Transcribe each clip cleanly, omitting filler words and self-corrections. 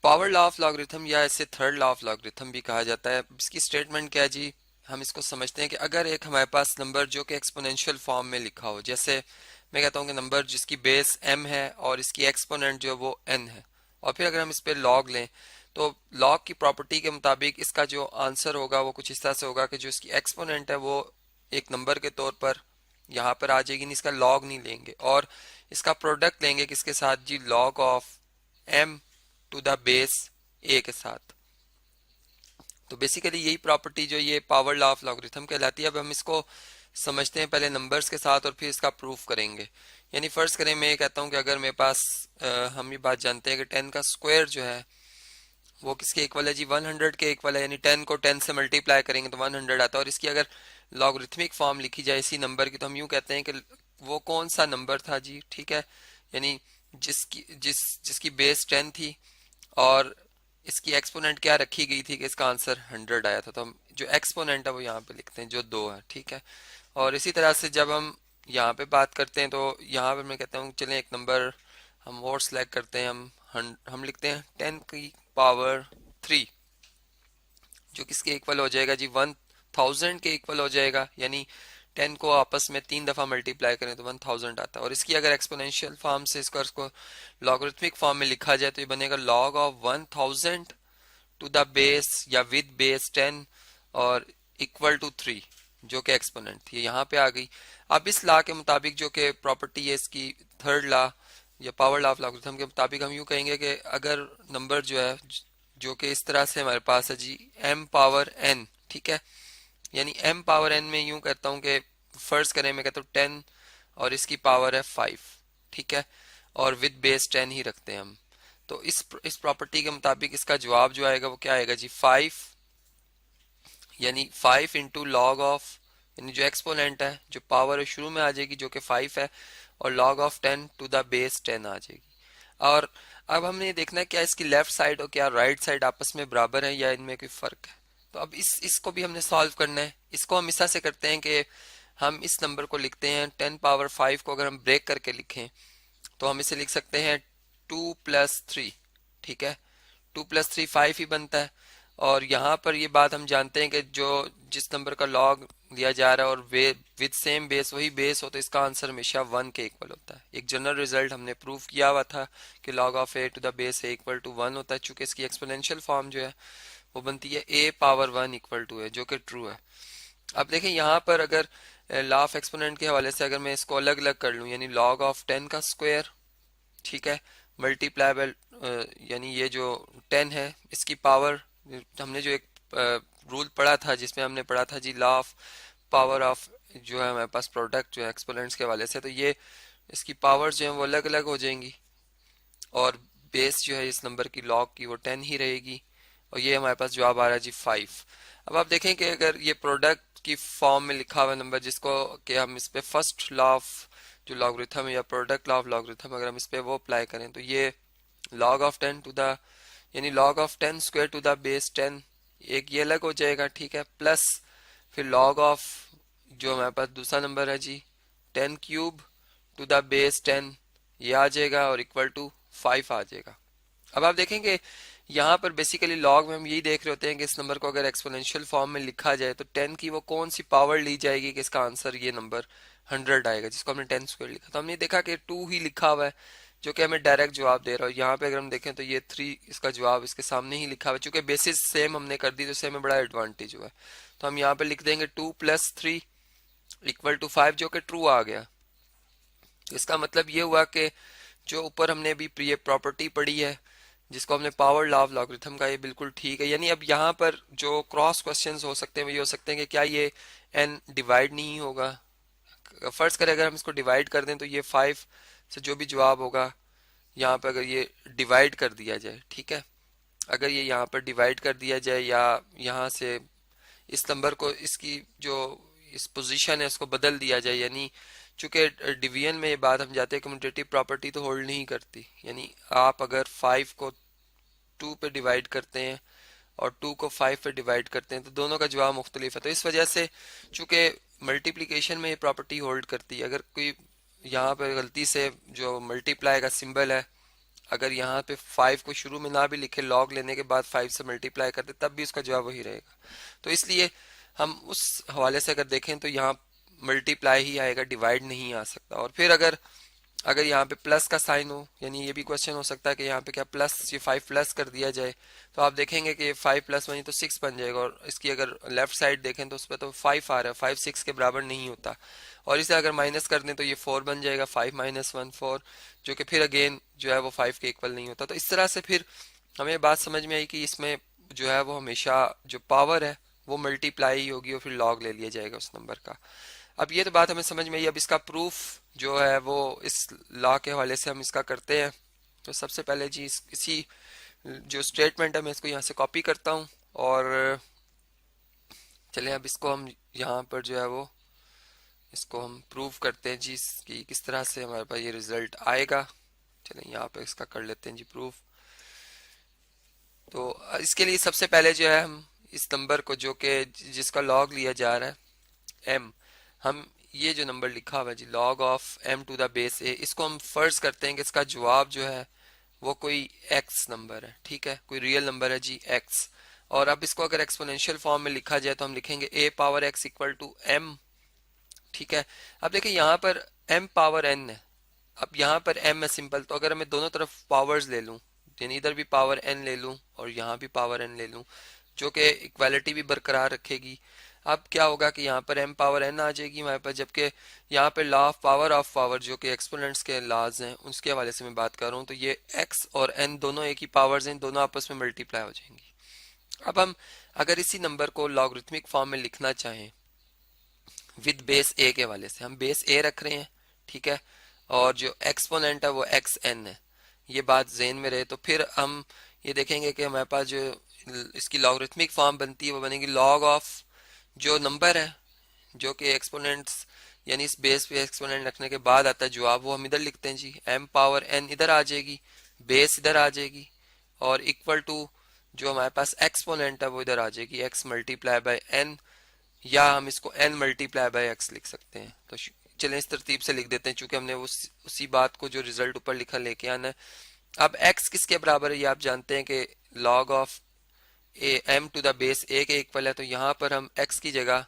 Power law of logarithm या इसे third law of logarithm भी कहा जाता है। इसकी स्टेटमेंट क्या है जी, हम इसको समझते हैं कि अगर एक हमारे पास नंबर जो कि एक्सपोनेंशियल फॉर्म में लिखा हो, जैसे मैं कहता हूँ कि नंबर जिसकी बेस m है और इसकी एक्सपोनेंट जो है वो n है, और फिर अगर हम इस पे लॉग लें तो लॉग की प्रॉपर्टी के मुताबिक इसका जो आंसर होगा वो कुछ इस तरह से होगा कि जो इसकी एक्सपोनेंट है वो एक नंबर के तौर पर यहाँ पर आ जाएगी, नहीं इसका लॉग नहीं लेंगे, और इसका प्रोडक्ट लेंगे किसके साथ जी, log of m to the base a के साथ। तो बेसिकली यही प्रॉपर्टी जो ये पावर लॉ ऑफ लॉगरिथम कहलाती है। अब हम इसको समझते हैं पहले नंबर्स के साथ और फिर इसका प्रूफ करेंगे। यानी फर्स्ट करें, मैं ये कहता हूँ कि अगर मेरे पास हम ये बात जानते हैं कि 10 का स्क्वायर जो है वो किसके इक्वल है जी, 100 के इक्वल है। यानी 10 को 10 से मल्टीप्लाई करेंगे तो 100 आता है, और इसकी अगर लॉगरिथमिक फॉर्म लिखी जाए इसी नंबर की तो हम यूँ कहते हैं कि वो कौन सा नंबर था जी, ठीक है। यानी जिसकी बेस 10 थी और इसकी एक्सपोनेंट क्या रखी गई थी कि इसका आंसर 100 आया था, तो हम जो एक्सपोनेंट है वो यहाँ पे लिखते हैं जो 2 है, ठीक है। और इसी तरह से जब हम यहाँ पे बात करते हैं तो यहाँ पे मैं कहता हूँ चलें एक नंबर हम और सेलेक्ट करते हैं, हम लिखते हैं 10 की पावर 3, जो किसके इक्वल हो जाएगा जी, 1000 के इक्वल हो जाएगा। यानी 10 को आपस में 3 दफा मल्टीप्लाई करें तो 1000 आता है। और इसकी अगर एक्सपोनेंशियल फॉर्म से इसको लॉगरिथमिक फॉर्म में लिखा जाए तो ये बनेगा log of 1000 to the base या विद बेस 10 और इक्वल टू 3, जो कि एक्सपोनेंट थी यहाँ पे आ गई। अब इस लॉ के मुताबिक जो कि प्रॉपर्टी है इसकी थर्ड लॉ या पावर लॉ ऑफ लॉगरिथम के मुताबिक हम यूँ कहेंगे कि अगर नंबर जो है जो कि इस तरह से हमारे पास है जी m पावर n, ठीक है। यानी m पावर n में यूं कहता हूं कि फर्ज करें मैं कहता हूँ 10 और इसकी पावर है 5, ठीक है, और विद बेस 10 ही रखते हैं हम। तो इस प्रॉपर्टी के मुताबिक इसका जवाब जो आएगा वो क्या आएगा जी, 5, यानी 5 इंटू लॉग ऑफ, यानी जो एक्सपोनेंट है जो पावर है शुरू में आ जाएगी जो कि 5 है, और log of 10 to the base 10 आ जाएगी। और अब हमने देखना है क्या इसकी लेफ्ट साइड और क्या राइट साइड आपस में बराबर है या इनमें कोई फर्क है। तो अब इसको भी हमने सॉल्व करना है। इसको हम इस तरह से करते हैं कि हम इस नंबर को लिखते हैं 10 पावर 5 को अगर हम ब्रेक करके लिखें तो हम इसे लिख सकते हैं 2 + 3, ठीक है। 2 + 3 5 ही बनता है। और यहाँ पर ये बात हम जानते हैं कि जो जिस नंबर का लॉग लिया जा रहा है और वे विद सेम बेस वही बेस हो तो इसका आंसर हमेशा 1 के इक्वल होता है। एक जनरल रिजल्ट हमने प्रूव किया हुआ था कि log of a to the base a equal to 1 होता है। चूंकि इसकी एक्सपोनेंशियल फॉर्म जो है वो बनती है a पावर 1 इक्वल टू है, जो कि ट्रू है। अब देखें यहाँ पर अगर लॉ ऑफ एक्सपोनेंट के हवाले से अगर मैं इसको अलग अलग कर लूँ, यानी लॉग ऑफ 10 का स्क्वायर, ठीक है, मल्टीप्लाई बाय यानी ये जो 10 है इसकी पावर, हमने जो एक रूल पढ़ा था जिसमें हमने पढ़ा था जी लॉ ऑफ पावर ऑफ, जो है हमारे पास प्रोडक्ट जो है एक्सपोनेंट्स के हवाले से, तो ये इसकी पावर्स जो है वो अलग अलग हो जाएंगी और बेस जो है इस नंबर की लॉग की वो 10 ही रहेगी। और ये हमारे पास जवाब आ रहा है जी 5। अब आप देखें कि अगर ये प्रोडक्ट की फॉर्म में लिखा हुआ नंबर जिसको कि हम इस पे फर्स्ट लॉ ऑफ जो लॉगरिथम या प्रोडक्ट लॉ ऑफ लॉगरिथम अगर हम इस पे वो अप्लाई करें तो ये लॉग ऑफ 10 टू द, यानी log of 10 square to the base 10, एक ये अलग हो जाएगा, ठीक है, प्लस फिर लॉग ऑफ जो हमारे पास दूसरा नंबर है जी 10 क्यूब टू द बेस 10, ये आ जाएगा और इक्वल टू 5 आ जाएगा। अब आप देखेंगे यहाँ पर बेसिकली लॉग में हम यही देख रहे होते हैं कि इस नंबर को अगर एक्सपोनेंशियल फॉर्म में लिखा जाए तो 10 की वो कौन सी पावर ली जाएगी कि इसका आंसर ये नंबर 100 आएगा, जिसको हमने 10 स्क्वायर लिखा। तो हमने देखा कि 2 ही लिखा हुआ है जो कि हमें डायरेक्ट जवाब दे रहा है। यहाँ पे अगर हम देखें तो ये 3 इसका जवाब इसके सामने ही लिखा हुआ है। चूंकि बेसिस सेम हमने कर दी तो इससे हमें बड़ा एडवांटेज हुआ है। तो हम यहाँ पे लिख देंगे 2 + 3 इक्वल टू 5, जो कि ट्रू आ गया। तो इसका मतलब ये हुआ कि जो ऊपर हमने अभी ये प्रॉपर्टी पढ़ी है जिसको हमने पावर लॉ ऑफ लॉगरिथम का, ये बिल्कुल ठीक है। यानी अब यहाँ पर जो क्रॉस क्वेश्चंस हो सकते हैं वो ये हो सकते हैं कि क्या ये n डिवाइड नहीं होगा। फर्ज करें अगर हम इसको डिवाइड कर दें तो ये 5 से जो भी जवाब होगा यहाँ पर अगर ये डिवाइड कर दिया जाए, ठीक है, अगर ये यहाँ पर डिवाइड कर दिया जाए या यहाँ से इस नंबर को इसकी जो इस पोजीशन है उसको बदल दिया जाए, यानी चूंकि डिवीजन में ये बात हम जाते हैं कम्यूटेटिव प्रॉपर्टी तो होल्ड नहीं करती। यानी आप अगर 5 को 2 पे डिवाइड करते हैं और 2 को 5 पे डिवाइड करते हैं तो दोनों का जवाब मुख्तलिफ है। तो इस वजह से चूंकि मल्टीप्लिकेशन में ये प्रॉपर्टी होल्ड करती है, अगर कोई यहाँ पर गलती से जो मल्टीप्लाई का सिंबल है अगर यहाँ पे 5 को शुरू में ना भी लिखे, लॉग लेने के बाद 5 से मल्टीप्लाई करते, तब भी उसका जवाब वही रहेगा। तो इसलिए हम उस हवाले से अगर देखें तो यहाँ मल्टीप्लाई ही आएगा, डिवाइड नहीं आ सकता। और फिर अगर अगर यहाँ पे प्लस का साइन हो, यानी ये भी क्वेश्चन हो सकता है कि यहाँ पे क्या प्लस, ये 5 प्लस कर दिया जाए, तो आप देखेंगे कि 5 प्लस 1 तो 6 बन जाएगा। और इसकी अगर लेफ्ट साइड देखें तो उस पर तो 5 आ रहा है, 5 6 के बराबर नहीं होता। और इसे अगर माइनस कर दें तो ये 4 बन जाएगा, 5 माइनस 1 4, जो कि फिर अगेन जो है वो 5 के इक्वल नहीं होता। तो इस तरह से फिर हमें बात समझ में आई कि इसमें जो है वो हमेशा जो पावर है वो मल्टीप्लाई होगी और फिर लॉग ले लिया जाएगा उस नंबर का। अब ये तो बात हमें समझ में आई। अब इसका प्रूफ जो है वो इस लॉ के हवाले से हम इसका करते हैं। तो सबसे पहले जी इसी जो स्टेटमेंट है मैं इसको यहाँ से कॉपी करता हूँ, और चलें अब इसको हम यहाँ पर जो है वो इसको हम प्रूव करते हैं जी कि किस तरह से हमारे पास ये रिजल्ट आएगा। चलें यहाँ पे इसका कर लेते हैं जी प्रूफ। तो इसके लिए सबसे पहले जो है हम इस नंबर को जो कि जिसका लॉग लिया जा रहा है m, हम ये जो नंबर लिखा हुआ है जी log of m to the base a, इसको हम फर्ज करते हैं कि इसका जवाब जो है वो कोई x नंबर है, ठीक है, कोई रियल नंबर है जी x। और अब इसको अगर एक्सपोनेंशियल फॉर्म में लिखा जाए तो हम लिखेंगे a power x equal to m, ठीक है। अब देखिए यहाँ पर m पावर n है, अब यहाँ पर m है सिंपल, तो अगर मैं दोनों तरफ पावर्स ले लूँ, यानी इधर भी पावर n ले लूँ और यहाँ भी पावर n ले लूँ, जो कि इक्वालिटी भी बरकरार रखेगी। अब क्या होगा कि यहाँ पर m पावर n आ जाएगी हमारे पास, जबकि यहाँ पे लॉ ऑफ पावर जो कि एक्सपोनेंट्स के लॉज हैं उसके हवाले से मैं बात कर रहा हूँ, तो ये x और n दोनों एक ही पावर्स हैं, दोनों आपस में मल्टीप्लाई हो जाएंगी। अब हम अगर इसी नंबर को लॉगरिथमिक फॉर्म में लिखना चाहें विद बेस a के हवाले से, हम बेस a रख रहे हैं, ठीक है, और जो एक्सपोनेंट है वो एक्स एन है, ये बात जहन में रहे। तो फिर हम ये देखेंगे कि हमारे पास जो इसकी लॉगरिथमिक फॉर्म बनती है वो बनेगी लॉग ऑफ जो नंबर है जो कि एक्सपोनेंट्स, यानी इस बेस पे एक्सपोनेंट रखने के बाद आता है जवाब, वो हम इधर लिखते हैं जी m पावर n इधर आ जाएगी, बेस इधर आ जाएगी, और इक्वल टू जो हमारे पास एक्सपोनेंट है वो इधर आ जाएगी x मल्टीप्लाई बाय n, या हम इसको n मल्टीप्लाई बाय x लिख सकते हैं। तो चलें इस तरतीब से लिख देते हैं, चूंकि हमने उसी बात को जो रिजल्ट ऊपर लिखा लेके आना है। अब x किसके बराबर है, ये आप जानते हैं कि log of m to the base a के इक्वल है, तो यहाँ पर हम x की जगह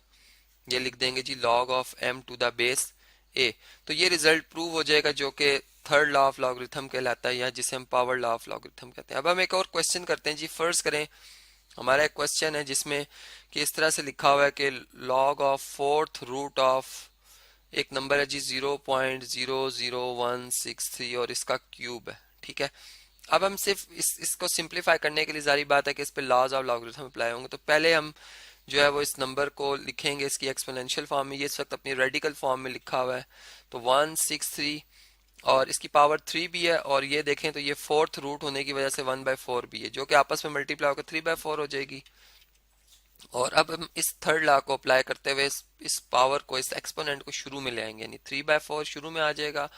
ये लिख देंगे जी log of m to the base a। तो ये रिजल्ट प्रूव हो जाएगा जो कि थर्ड लॉ ऑफ लॉगरिथम कहलाता है, या जिसे हम पावर लॉ ऑफ लॉगरिथम कहते हैं। अब हम एक और क्वेश्चन करते हैं जी। फर्ज करें हमारा एक क्वेश्चन है जिसमें कि इस तरह से लिखा हुआ है कि log of fourth root of एक नंबर है जी 0.00163 और इसका क्यूब है, ठीक है। अब हम सिर्फ इसको सिंप्लीफाई करने के लिए जारी बात है कि इस पे लॉज ऑफ लॉगरिथम अप्लाई होंगे, तो पहले हम जो है वो इस नंबर को लिखेंगे इसकी एक्सपोनेंशियल फॉर्म में, ये इस वक्त अपनी रेडिकल फॉर्म में लिखा हुआ है, तो 163 और इसकी पावर 3 भी है, और ये देखें तो ये फोर्थ रूट होने की वजह से 1/4 भी है, जो कि आपस में मल्टीप्लाई होकर 3/4 हो जाएगी। और अब हम इस थर्ड लॉ को अप्लाई करते हुए इस पावर को, इस एक्सपोनेंट को शुरू में ले आएंगे, यानी 3/4 शुरू में आ जाएगा,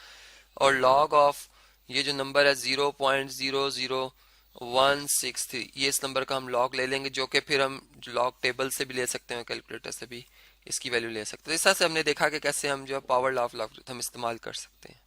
और लॉग ऑफ ये जो नंबर है 0.00163, ये इस नंबर का हम लॉग ले लेंगे, जो कि फिर हम लॉग टेबल से भी ले सकते हैं, कैलकुलेटर से भी इसकी वैल्यू ले सकते हैं। इस तरह से हमने देखा कि कैसे हम जो पावर लॉ ऑफ लॉगरिथम इस्तेमाल कर सकते हैं।